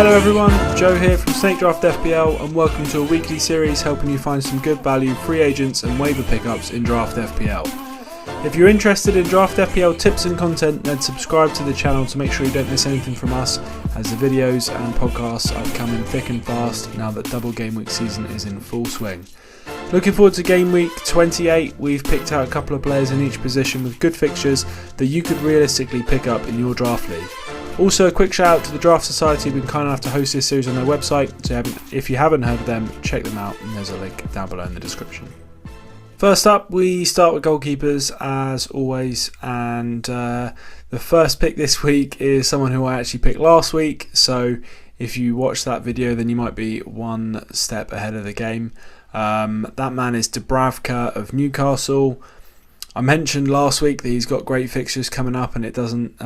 Hello everyone, Joe here from Draft FPL and welcome to a weekly series helping you find some good value free agents and waiver pickups in Draft FPL. If you're interested in Draft FPL tips and content, then subscribe to the channel to make sure you don't miss anything from us, as the videos and podcasts are coming thick and fast now that double game week season is in full swing. Looking forward to game week 28, we've picked out a couple of players in each position with good fixtures that you could realistically pick up in your draft league. Also, a quick shout out to the Draft Society who've been kind enough to host this series on their website, so if you haven't heard of them, check them out and there's a link down below in the description. First up, we start with goalkeepers as always, and the first pick this week is someone who I actually picked last week, so if you watch that video then you might be one step ahead of the game. That man is Dubravka of Newcastle. I mentioned last week that he's got great fixtures coming up and it doesn't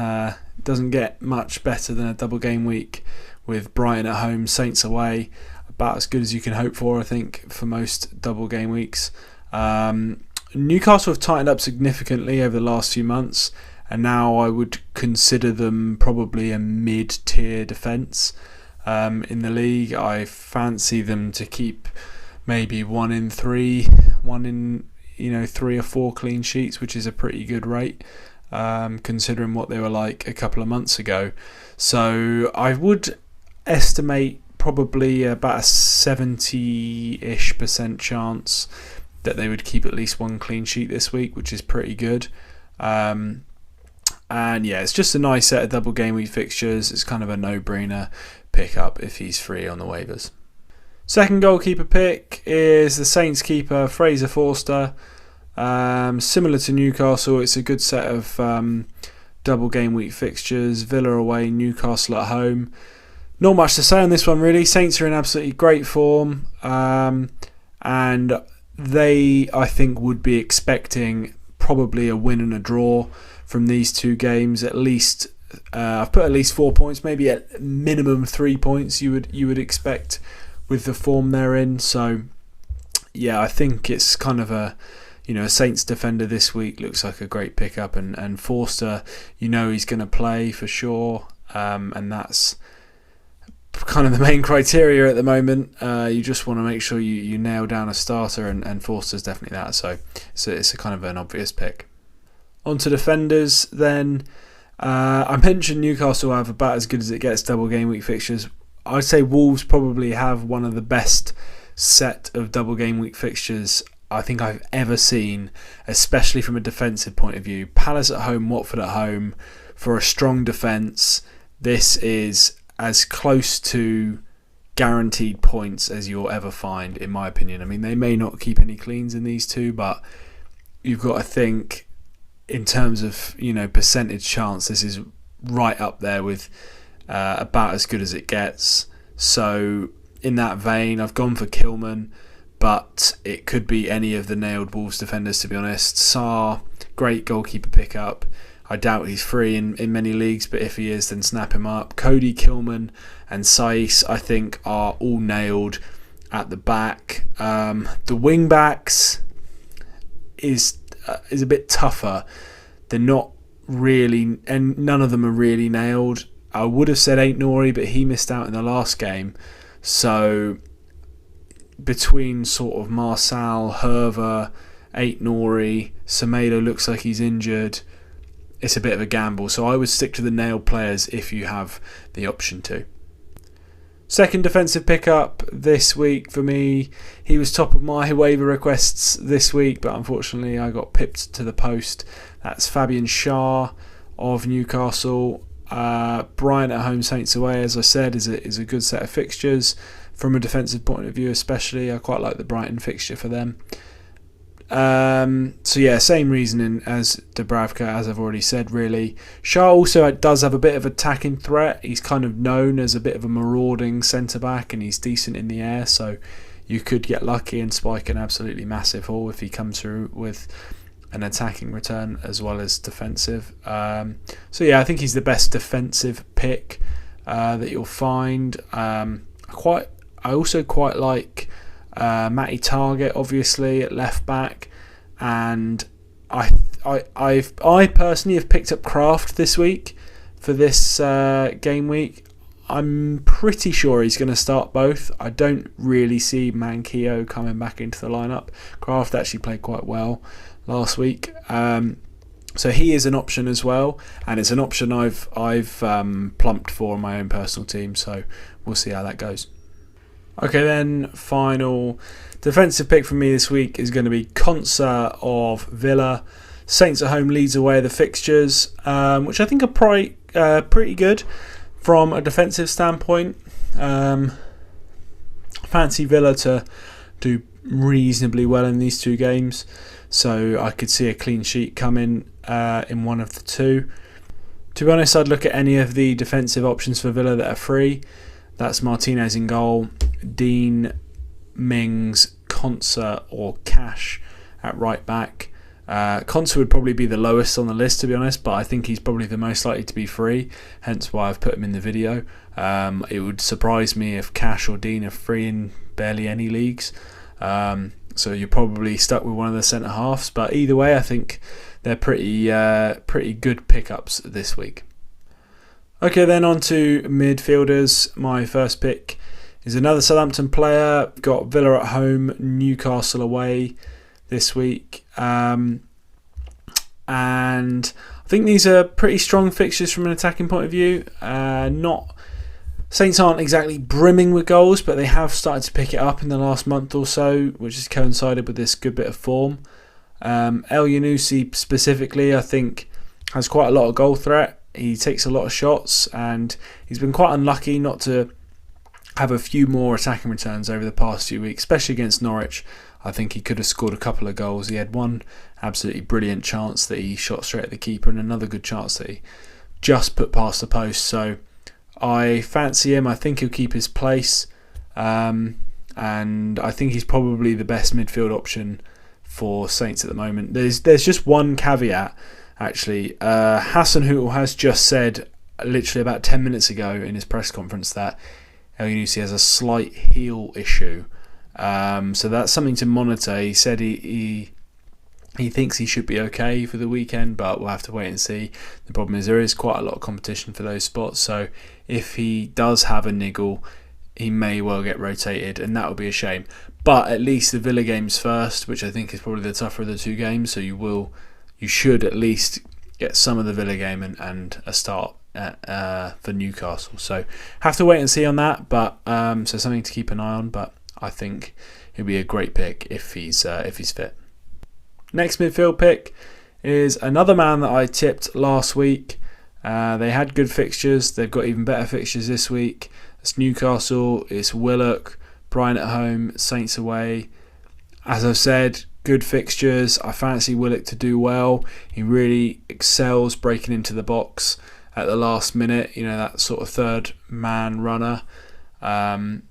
get much better than a double game week with Brighton at home, Saints away. About as good as you can hope for, I think, for most double game weeks. Newcastle have tightened up significantly over the last few months, and now I would consider them probably a mid-tier defence in the league. I fancy them to keep maybe 1 in 3, 3 or 4 clean sheets, which is a pretty good rate. Considering what they were like a couple of months ago. So I would estimate probably about a 70-ish% chance that they would keep at least 1 clean sheet this week, which is pretty good. And yeah, it's just a nice set of double game week fixtures. It's kind of a no-brainer pick up if he's free on the waivers. Second goalkeeper pick is the Saints keeper, Forster. Similar to Newcastle, it's a good set of double game week fixtures. Villa away, Newcastle at home. Not much to say on this one really. Saints are in absolutely great form, and they, I think, would be expecting probably a win and a draw from these two games. At least I've put at least 4 points, maybe at minimum 3 points you would expect with the form they're in. So yeah, I think it's kind of a Saints defender this week looks like a great pickup, and Forster, he's going to play for sure, and that's kind of the main criteria at the moment. You just want to make sure you nail down a starter, and Forster's definitely that, so it's a kind of an obvious pick. On to defenders then. I mentioned Newcastle have about as good as it gets double game week fixtures. I'd say Wolves probably have one of the best set of double game week fixtures I think I've ever seen, especially from a defensive point of view. Palace at home, Watford at home. For a strong defence, this is as close to guaranteed points as you'll ever find, in my opinion. I mean, they may not keep any cleans in these two, but you've got to think in terms of percentage chance, this is right up there with about as good as it gets. So in that vein, I've gone for Kilman, but it could be any of the nailed Wolves defenders, to be honest. Schar, great goalkeeper pickup. I doubt he's free in many leagues, but if he is, then snap him up. Cody, Kilman and Saiss, I think, are all nailed at the back. The wing backs is a bit tougher. They're not really, and none of them are really nailed. I would have said Elyounoussi, but he missed out in the last game. So between sort of Marçal, Herver, Elyounoussi, Semedo looks like he's injured. It's a bit of a gamble. So I would stick to the nailed players if you have the option to. Second defensive pickup this week for me. He was top of my waiver requests this week, but unfortunately I got pipped to the post. That's Fabian Schar of Newcastle. Brighton at home, Saints away, as I said, is a good set of fixtures. From a defensive point of view especially, I quite like the Brighton fixture for them. So yeah, same reasoning as Dubravka, as I've already said, really. Schar also does have a bit of attacking threat. He's kind of known as a bit of a marauding centre-back, and he's decent in the air, so you could get lucky and spike an absolutely massive haul if he comes through with an attacking return as well as defensive. So yeah, I think he's the best defensive pick that you'll find. I also quite like Matty Target, obviously, at left back, and I personally have picked up Kraft this week for this game week. I'm pretty sure he's going to start both. I don't really see Manquillo coming back into the lineup. Kraft actually played quite well last week. So he is an option as well, and it's an option I've plumped for my own personal team, so we'll see how that goes. Okay, then final defensive pick from me this week is going to be Konsa of Villa. Saints at home, Leeds away, the fixtures, which I think are pretty good from a defensive standpoint. Fancy Villa to do reasonably well in these two games, so I could see a clean sheet coming in one of the two. To be honest, I'd look at any of the defensive options for Villa that are free. That's Martinez in goal, Dean, Mings, Konsa or Cash at right back. Konsa would probably be the lowest on the list, to be honest, but I think he's probably the most likely to be free, hence why I've put him in the video. It would surprise me if Cash or Dean are free in barely any leagues. So you're probably stuck with one of the centre halves, but either way, I think they're pretty good pickups this week. Okay, then on to midfielders. My first pick is another Southampton player. Got Villa at home, Newcastle away this week. And I think these are pretty strong fixtures from an attacking point of view. Saints aren't exactly brimming with goals, but they have started to pick it up in the last month or so, which has coincided with this good bit of form. Elyounoussi specifically, I think, has quite a lot of goal threat. He takes a lot of shots, and he's been quite unlucky not to have a few more attacking returns over the past few weeks, especially against Norwich. I think he could have scored a couple of goals. He had one absolutely brilliant chance that he shot straight at the keeper, and another good chance that he just put past the post. So I fancy him. I think he'll keep his place, and I think he's probably the best midfield option for Saints at the moment. There's just one caveat, actually. Hasenhüttl has just said, literally about 10 minutes ago in his press conference, that Elyounoussi has a slight heel issue. So that's something to monitor. He said he thinks he should be okay for the weekend, but we'll have to wait and see. The problem is there is quite a lot of competition for those spots, so if he does have a niggle, he may well get rotated, and that would be a shame. But at least the Villa game's first, which I think is probably the tougher of the two games, so you should at least get some of the Villa game and a start for Newcastle. So have to wait and see on that, but so something to keep an eye on. But I think he'll be a great pick if he's fit. Next midfield pick is another man that I tipped last week. They had good fixtures. They've got even better fixtures this week. It's Newcastle, it's Willock, Brighton at home, Saints away. As I've said, good fixtures. I fancy Willock to do well. He really excels breaking into the box at the last minute. That sort of third man runner. And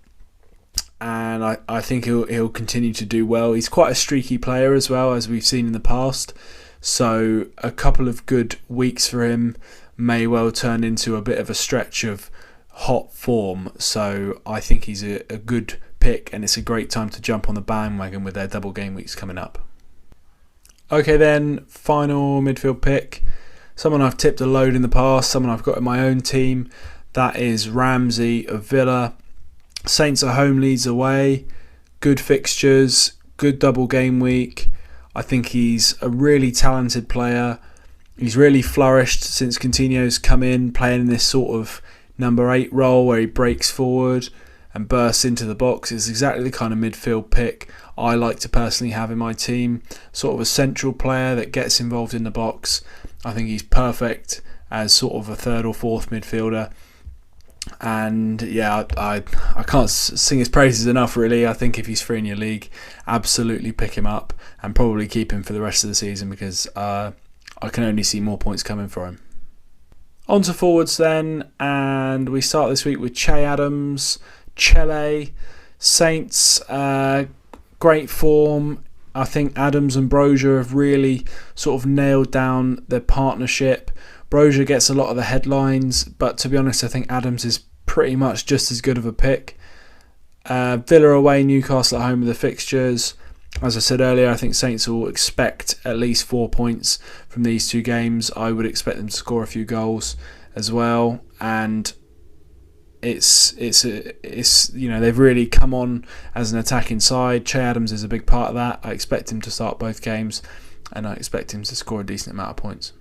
I think he'll continue to do well. He's quite a streaky player as well, as we've seen in the past. So a couple of good weeks for him may well turn into a bit of a stretch of hot form. So I think he's a good pick, and it's a great time to jump on the bandwagon with their double game weeks coming up. Okay, then final midfield pick. Someone I've tipped a load in the past, someone I've got in my own team. That is Ramsey of Villa. Saints at home, Leeds away. Good fixtures, good double game week. I think he's a really talented player. He's really flourished since Coutinho's come in, playing this sort of number 8 role where he breaks forward and bursts into the box. It's exactly the kind of midfield pick I like to personally have in my team. Sort of a central player that gets involved in the box. I think he's perfect as sort of a third or fourth midfielder. And yeah, I can't sing his praises enough, really. I think if he's free in your league, absolutely pick him up and probably keep him for the rest of the season, because I can only see more points coming for him. On to forwards then, and we start this week with Che Adams, Chele, Saints, great form. I think Adams and Brozier have really sort of nailed down their partnership. Brozier gets a lot of the headlines, but to be honest, I think Adams is pretty much just as good of a pick. Villa away, Newcastle at home with the fixtures. As I said earlier, I think Saints will expect at least 4 points from these two games. I would expect them to score a few goals as well. And it's they've really come on as an attacking side. Che Adams is a big part of that. I expect him to start both games, and I expect him to score a decent amount of points.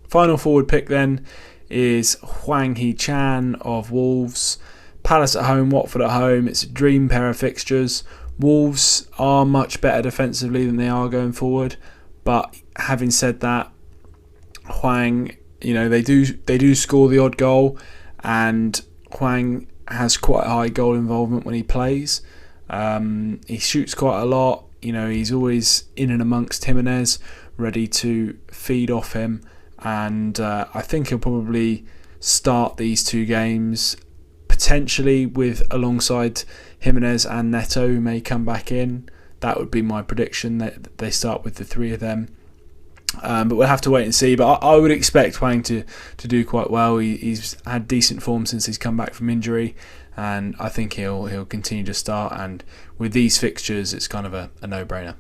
Final forward pick then is Hwang Hee-chan of Wolves. Palace at home, Watford at home. It's a dream pair of fixtures. Wolves are much better defensively than they are going forward, but having said that, Hwang, they do score the odd goal, and Hwang has quite a high goal involvement when he plays. He shoots quite a lot. He's always in and amongst Jimenez, ready to feed off him, and I think he'll probably start these two games potentially with alongside Jimenez and Neto, who may come back in. That would be my prediction, that they start with the three of them. But we'll have to wait and see. But I would expect Hwang to do quite well. He's had decent form since he's come back from injury, and I think he'll continue to start. And with these fixtures, it's kind of a no-brainer.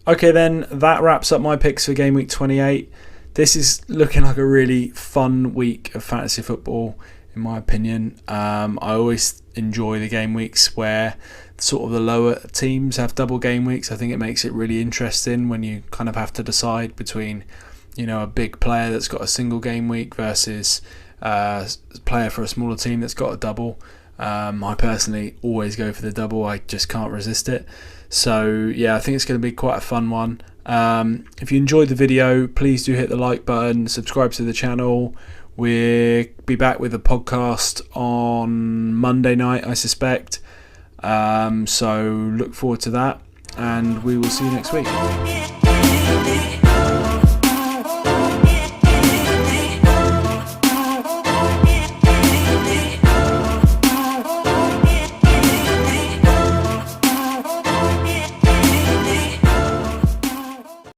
Okay, then that wraps up my picks for game week 28. This is looking like a really fun week of fantasy football, in my opinion. I always enjoy the game weeks where sort of the lower teams have double game weeks. I think it makes it really interesting when you kind of have to decide between, a big player that's got a single game week versus a player for a smaller team that's got a double. I personally always go for the double. I just can't resist it. So yeah, I think it's going to be quite a fun one. If you enjoyed the video, please do hit the like button, subscribe to the channel. We'll be back with a podcast on Monday night, I suspect. So look forward to that, and we will see you next week.